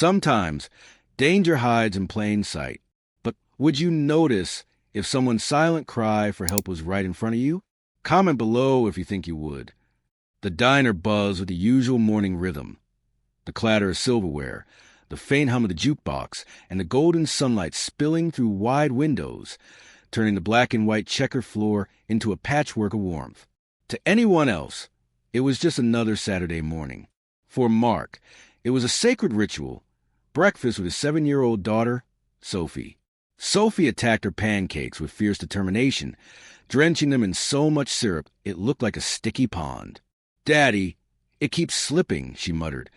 Sometimes, danger hides in plain sight. But would you notice if someone's silent cry for help was right in front of you? Comment below if you think you would. The diner buzzed with the usual morning rhythm. The clatter of silverware, the faint hum of the jukebox, and the golden sunlight spilling through wide windows, turning the black and white checkered floor into a patchwork of warmth. To anyone else, it was just another Saturday morning. For Mark, it was a sacred ritual, breakfast with his 7-year-old daughter, Sophie. Sophie attacked her pancakes with fierce determination, drenching them in so much syrup it looked like a sticky pond. "Daddy, it keeps slipping," she muttered,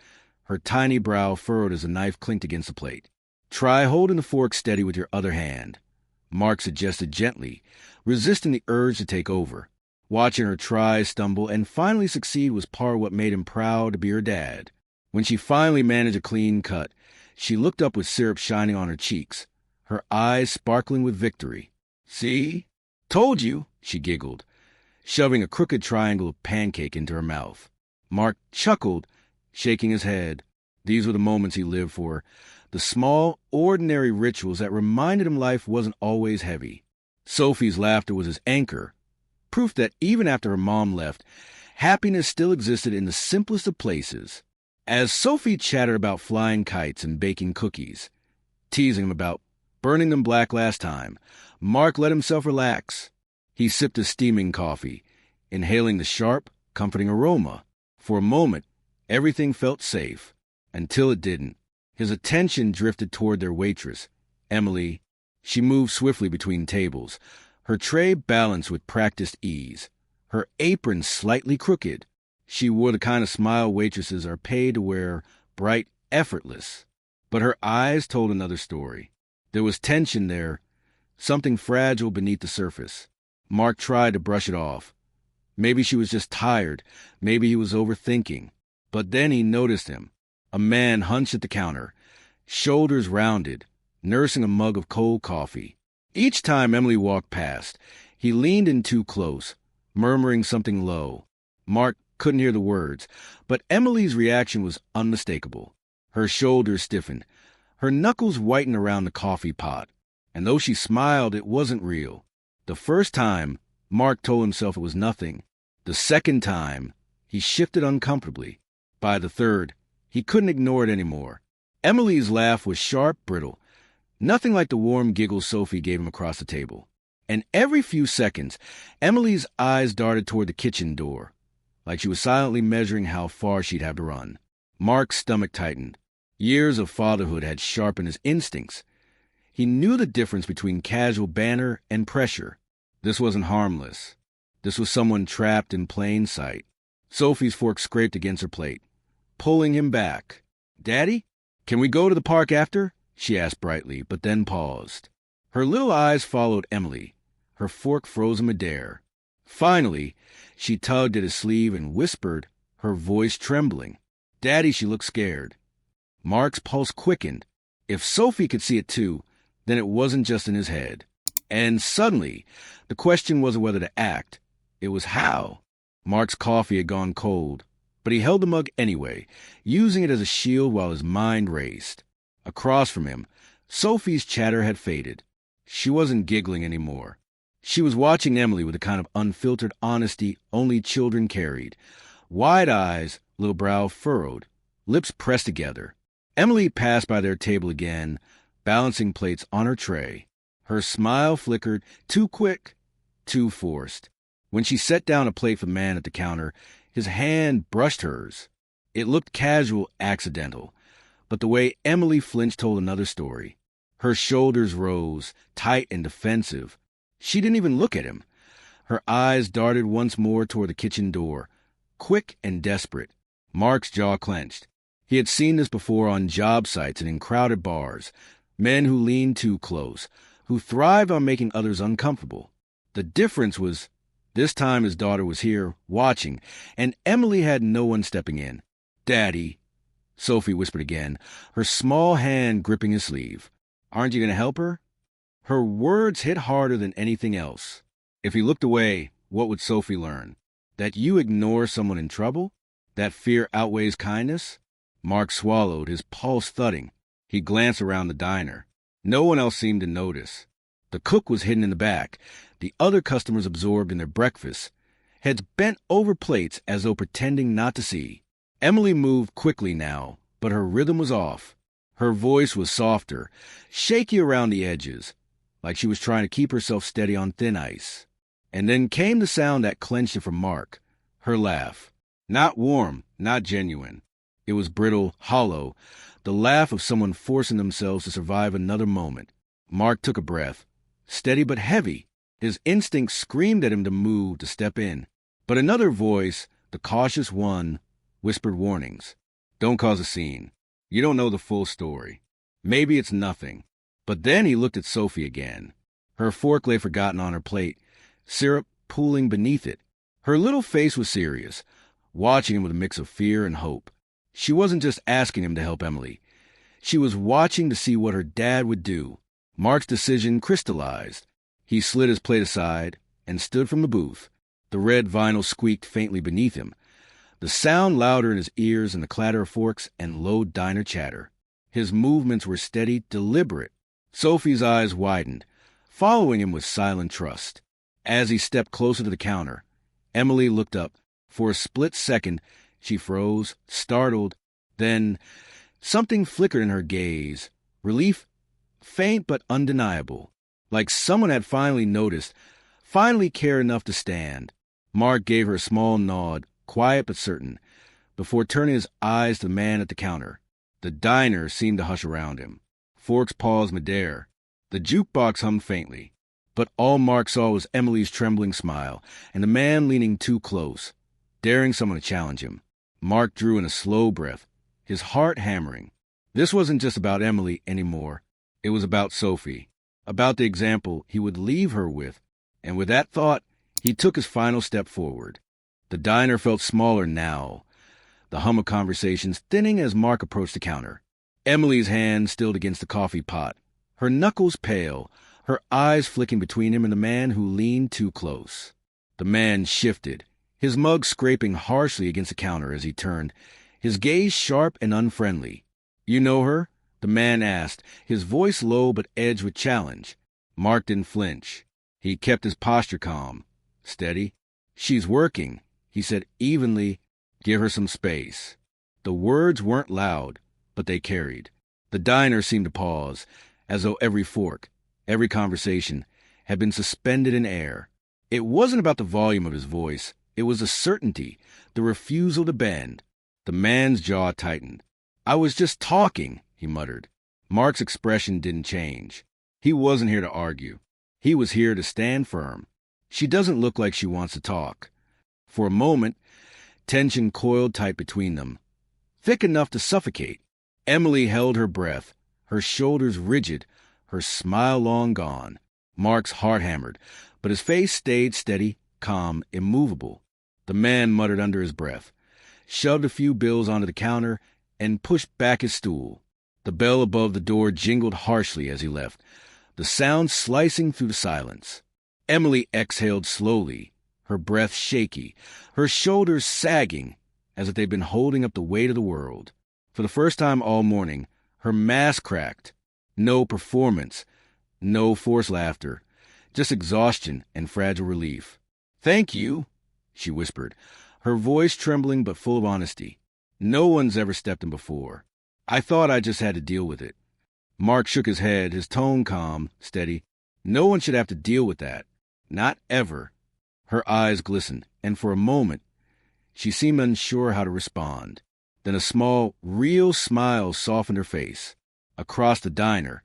her tiny brow furrowed as the knife clinked against the plate. "Try holding the fork steady with your other hand," Mark suggested gently, resisting the urge to take over. Watching her try, stumble, and finally succeed was part of what made him proud to be her dad. When she finally managed a clean cut, she looked up with syrup shining on her cheeks, her eyes sparkling with victory. "See? Told you," she giggled, shoving a crooked triangle of pancake into her mouth. Mark chuckled, shaking his head. These were the moments he lived for, the small, ordinary rituals that reminded him life wasn't always heavy. Sophie's laughter was his anchor, proof that even after her mom left, happiness still existed in the simplest of places. As Sophie chattered about flying kites and baking cookies, teasing him about burning them black last time, Mark let himself relax. He sipped his steaming coffee, inhaling the sharp, comforting aroma. For a moment, everything felt safe, until it didn't. His attention drifted toward their waitress, Emily. She moved swiftly between tables, her tray balanced with practiced ease, her apron slightly crooked. She wore the kind of smile waitresses are paid to wear, bright, effortless. But her eyes told another story. There was tension there, something fragile beneath the surface. Mark tried to brush it off. Maybe she was just tired, maybe he was overthinking. But then he noticed him, a man hunched at the counter, shoulders rounded, nursing a mug of cold coffee. Each time Emily walked past, he leaned in too close, murmuring something low. Mark couldn't hear the words, but Emily's reaction was unmistakable. Her shoulders stiffened, her knuckles whitened around the coffee pot, and though she smiled, it wasn't real. The first time, Mark told himself it was nothing. The second time, he shifted uncomfortably. By the third, he couldn't ignore it anymore. Emily's laugh was sharp, brittle, nothing like the warm giggles Sophie gave him across the table. And every few seconds, Emily's eyes darted toward the kitchen door, like she was silently measuring how far she'd have to run. Mark's stomach tightened. Years of fatherhood had sharpened his instincts. He knew the difference between casual banter and pressure. This wasn't harmless. This was someone trapped in plain sight. Sophie's fork scraped against her plate, pulling him back. "Daddy, can we go to the park after?" she asked brightly, but then paused. Her little eyes followed Emily, her fork frozen midair. Finally, she tugged at his sleeve and whispered, her voice trembling. "Daddy," she looked scared. Mark's pulse quickened. If Sophie could see it too, then it wasn't just in his head. And suddenly, the question wasn't whether to act. It was how. Mark's coffee had gone cold, but he held the mug anyway, using it as a shield while his mind raced. Across from him, Sophie's chatter had faded. She wasn't giggling anymore. She was watching Emily with the kind of unfiltered honesty only children carried. Wide eyes, little brow furrowed, lips pressed together. Emily passed by their table again, balancing plates on her tray. Her smile flickered, too quick, too forced. When she set down a plate for the man at the counter, his hand brushed hers. It looked casual, accidental, but the way Emily flinched told another story. Her shoulders rose, tight and defensive. She didn't even look at him. Her eyes darted once more toward the kitchen door, quick and desperate. Mark's jaw clenched. He had seen this before on job sites and in crowded bars. Men who leaned too close, who thrived on making others uncomfortable. The difference was, this time his daughter was here, watching, and Emily had no one stepping in. "Daddy," Sophie whispered again, her small hand gripping his sleeve. "Aren't you going to help her?" Her words hit harder than anything else. If he looked away, what would Sophie learn? That you ignore someone in trouble? That fear outweighs kindness? Mark swallowed, his pulse thudding. He glanced around the diner. No one else seemed to notice. The cook was hidden in the back, the other customers absorbed in their breakfast, heads bent over plates as though pretending not to see. Emily moved quickly now, but her rhythm was off. Her voice was softer, shaky around the edges, like she was trying to keep herself steady on thin ice. And then came the sound that clenched it from Mark, her laugh. Not warm, not genuine. It was brittle, hollow, the laugh of someone forcing themselves to survive another moment. Mark took a breath, steady but heavy. His instinct screamed at him to move, to step in. But another voice, the cautious one, whispered warnings. Don't cause a scene. You don't know the full story. Maybe it's nothing. But then he looked at Sophie again. Her fork lay forgotten on her plate, syrup pooling beneath it. Her little face was serious, watching him with a mix of fear and hope. She wasn't just asking him to help Emily. She was watching to see what her dad would do. Mark's decision crystallized. He slid his plate aside and stood from the booth. The red vinyl squeaked faintly beneath him, the sound louder in his ears than the clatter of forks and low diner chatter. His movements were steady, deliberate. Sophie's eyes widened, following him with silent trust. As he stepped closer to the counter, Emily looked up. For a split second, she froze, startled. Then something flickered in her gaze. Relief, faint but undeniable. Like someone had finally noticed, finally cared enough to stand. Mark gave her a small nod, quiet but certain, before turning his eyes to the man at the counter. The diner seemed to hush around him. Forks paused midair. The jukebox hummed faintly. But all Mark saw was Emily's trembling smile, and the man leaning too close, daring someone to challenge him. Mark drew in a slow breath, his heart hammering. This wasn't just about Emily anymore. It was about Sophie, about the example he would leave her with. And with that thought, he took his final step forward. The diner felt smaller now, the hum of conversations thinning as Mark approached the counter. Emily's hand stilled against the coffee pot, her knuckles pale, her eyes flicking between him and the man who leaned too close. The man shifted, his mug scraping harshly against the counter as he turned, his gaze sharp and unfriendly. You know her? The man asked, his voice low but edged with challenge. Mark didn't flinch. He kept his posture calm, steady. She's working, he said evenly. Give her some space. The words weren't loud, but they carried. The diner seemed to pause, as though every fork, every conversation, had been suspended in air. It wasn't about the volume of his voice. It was the certainty, the refusal to bend. The man's jaw tightened. I was just talking, he muttered. Mark's expression didn't change. He wasn't here to argue. He was here to stand firm. She doesn't look like she wants to talk. For a moment, tension coiled tight between them, thick enough to suffocate. Emily held her breath, her shoulders rigid, her smile long gone. Mark's heart hammered, but his face stayed steady, calm, immovable. The man muttered under his breath, shoved a few bills onto the counter, and pushed back his stool. The bell above the door jingled harshly as he left, the sound slicing through the silence. Emily exhaled slowly, her breath shaky, her shoulders sagging as if they'd been holding up the weight of the world. For the first time all morning, her mask cracked. No performance, no forced laughter, just exhaustion and fragile relief. Thank you, she whispered, her voice trembling but full of honesty. No one's ever stepped in before. I thought I just had to deal with it. Mark shook his head, his tone calm, steady. No one should have to deal with that. Not ever. Her eyes glistened, and for a moment, she seemed unsure how to respond. Then a small, real smile softened her face. Across the diner,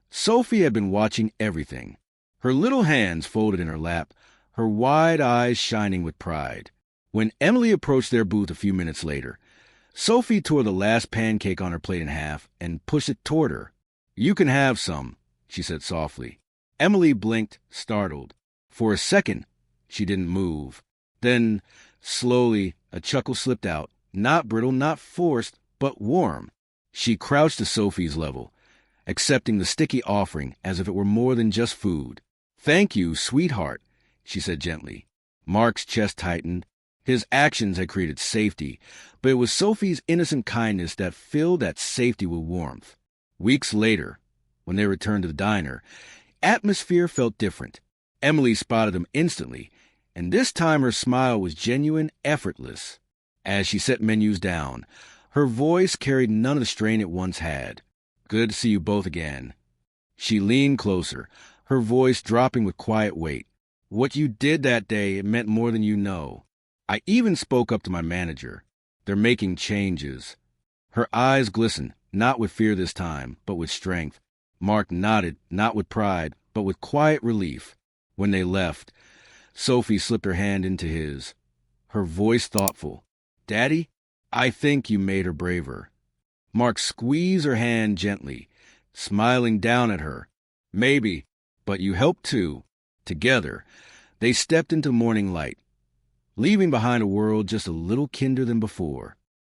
Sophie had been watching everything, her little hands folded in her lap, her wide eyes shining with pride. When Emily approached their booth a few minutes later, Sophie tore the last pancake on her plate in half and pushed it toward her. You can have some, she said softly. Emily blinked, startled. For a second, she didn't move. Then, slowly, a chuckle slipped out, not brittle, not forced, but warm. She crouched to Sophie's level, accepting the sticky offering as if it were more than just food. Thank you, sweetheart, she said gently. Mark's chest tightened, His actions had created safety, but it was Sophie's innocent kindness that filled that safety with warmth. Weeks later, when they returned to the diner, atmosphere felt different. Emily spotted him instantly, and this time her smile was genuine, effortless. As she set menus down, her voice carried none of the strain it once had. "Good to see you both again." She leaned closer, her voice dropping with quiet weight. "What you did that day, it meant more than you know. I even spoke up to my manager. They're making changes." Her eyes glistened, not with fear this time, but with strength. Mark nodded, not with pride, but with quiet relief. When they left, Sophie slipped her hand into his, her voice thoughtful. "Daddy, I think you made her braver." Mark squeezed her hand gently, smiling down at her. "Maybe, but you helped too." Together, they stepped into morning light, leaving behind a world just a little kinder than before.